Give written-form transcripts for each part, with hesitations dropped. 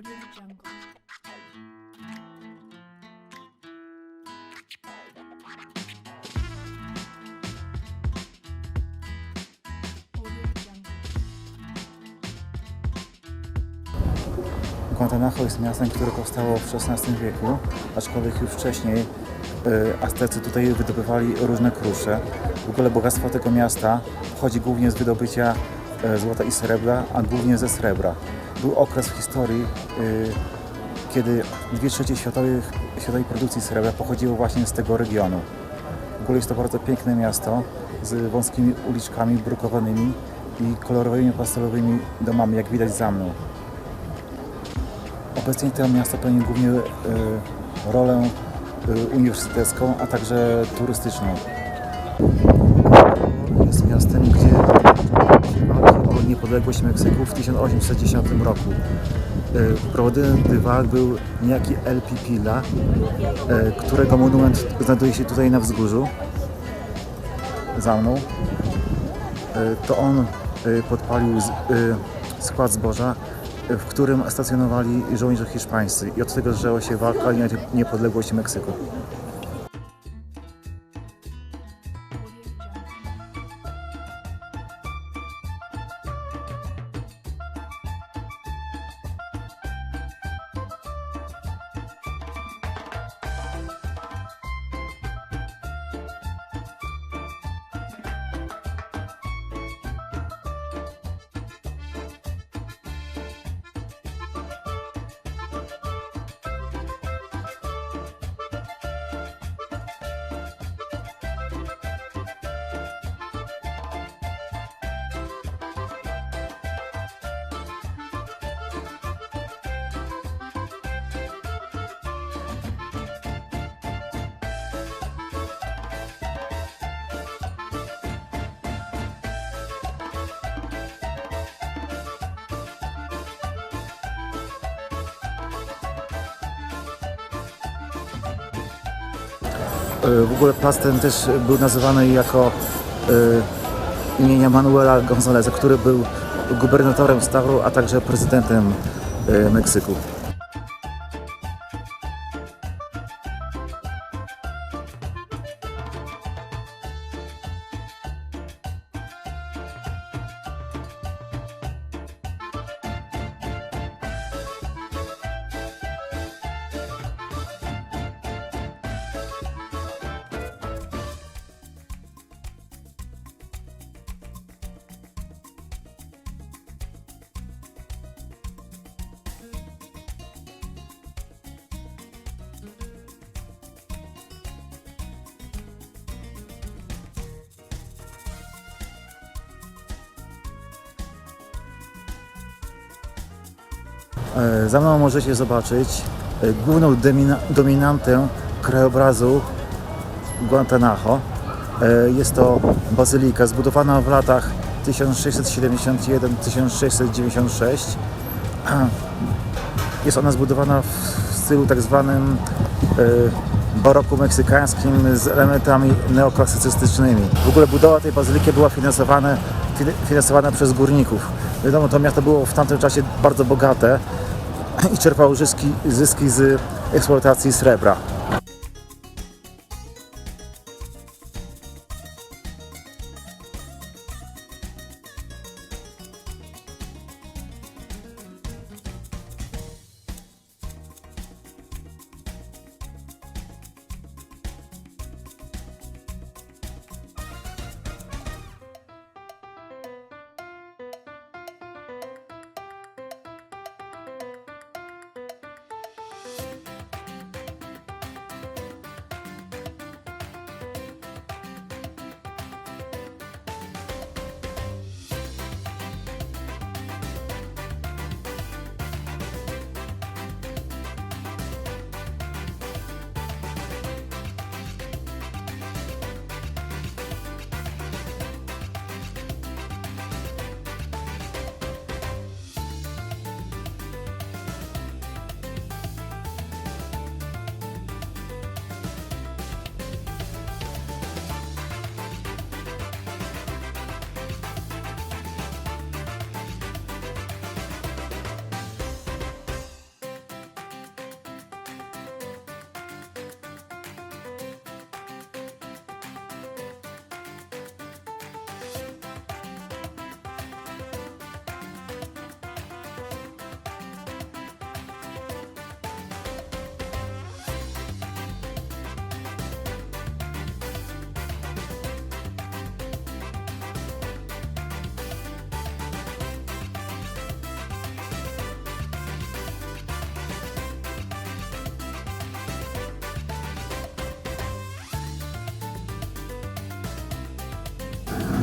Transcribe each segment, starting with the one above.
Audio Jungle. Audio Jungle. Guantanajo jest miastem, które powstało w XVI wieku, aczkolwiek już wcześniej Aztecy tutaj wydobywali różne krusze. W ogóle bogactwo tego miasta pochodzi głównie z wydobycia złota i srebra, a głównie ze srebra. Był okres w historii, kiedy 2/3 światowej produkcji srebra pochodziło właśnie z tego regionu. W ogóle jest to bardzo piękne miasto z wąskimi uliczkami brukowanymi i kolorowymi pastelowymi domami, jak widać za mną. Obecnie to miasto pełni głównie rolę uniwersytecką, a także turystyczną. Jest miastem, gdzie walki o niepodległość Meksyku w 1810 roku. Prowodyrem tych walk był niejaki El Pipila, którego monument znajduje się tutaj na wzgórzu za mną. To on podpalił skład zboża, w którym stacjonowali żołnierze hiszpańscy, i od tego zaczęła się walka o niepodległość Meksyku. W ogóle plac ten też był nazywany jako imienia Manuela Gonzaleza, który był gubernatorem stanu, a także prezydentem Meksyku. Za mną możecie zobaczyć główną dominantę krajobrazu Guantanajo. Jest to bazylika zbudowana w latach 1671-1696. Jest ona zbudowana w stylu tak zwanym baroku meksykańskim z elementami neoklasycystycznymi. W ogóle budowa tej bazyliki była finansowana przez górników. Wiadomo, to miasto było w tamtym czasie bardzo bogate i czerpało zyski z eksploatacji srebra.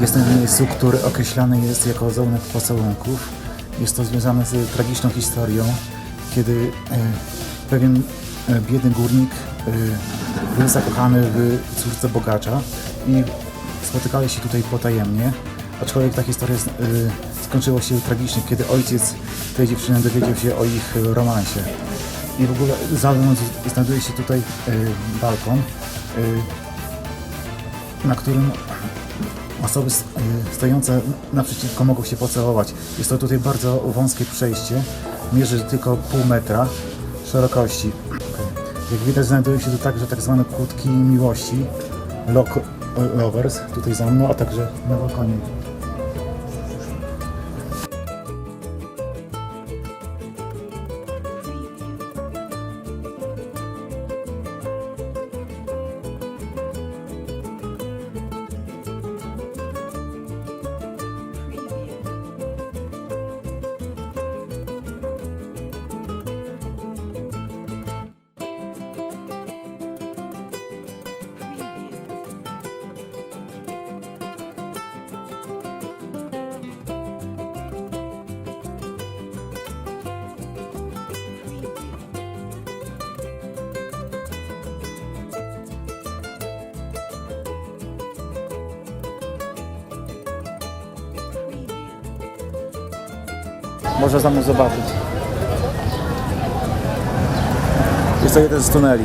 Jestem w miejscu, który określany jest jako Zaułek Pocałunków. Jest to związane z tragiczną historią, kiedy pewien biedny górnik był zakochany w córce bogacza i spotykali się tutaj potajemnie. Aczkolwiek ta historia skończyła się tragicznie, kiedy ojciec tej dziewczyny dowiedział się o ich romansie. I w ogóle za mną znajduje się tutaj balkon, na którym osoby stojące naprzeciwko mogą się pocałować. Jest to tutaj bardzo wąskie przejście, mierzy tylko pół metra szerokości. Jak widać, znajduje się tu także tak zwane kłódki miłości, lovers, tutaj za mną, a także na balkonie. Można za mną zobaczyć. Jest to jeden z tuneli.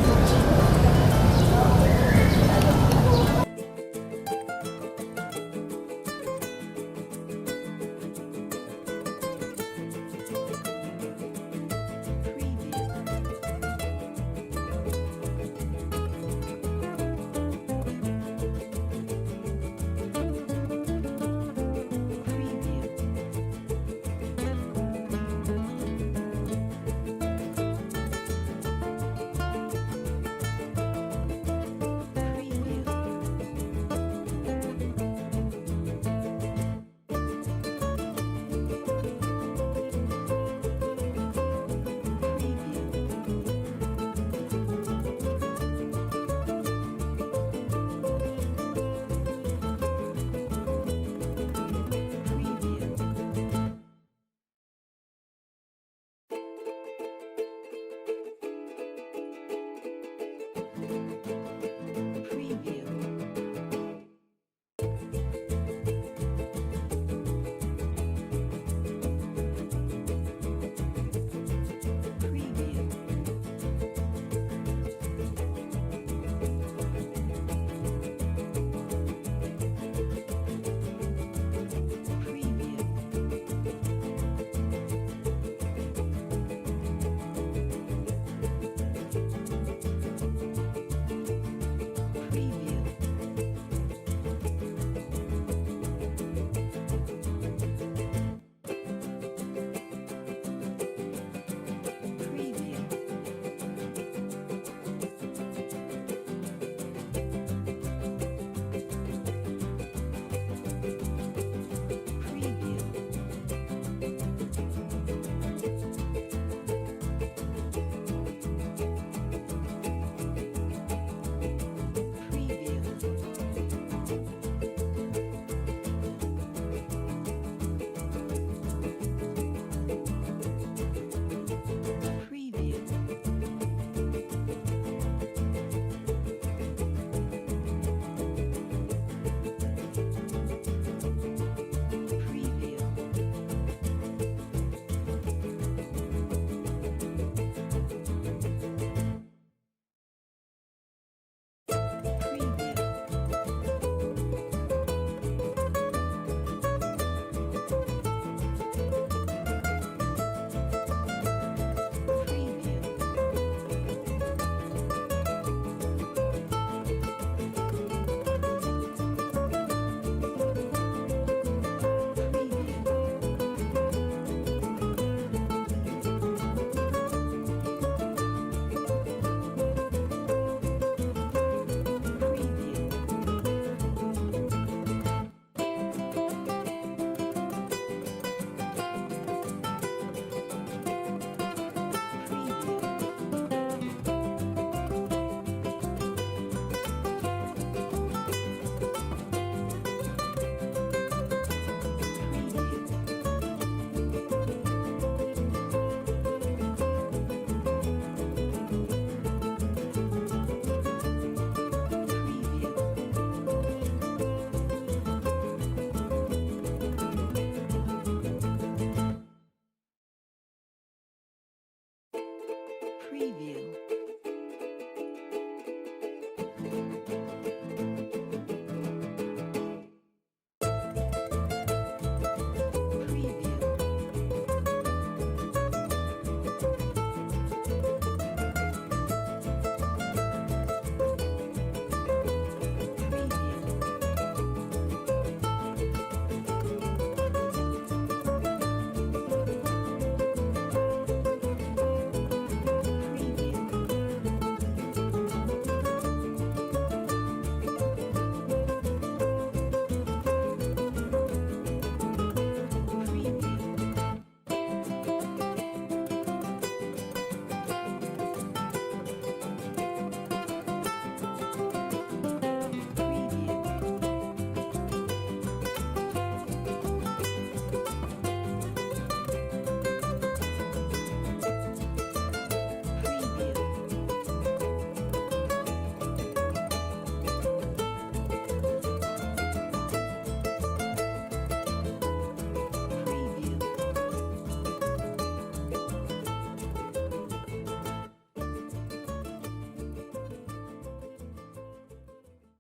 preview.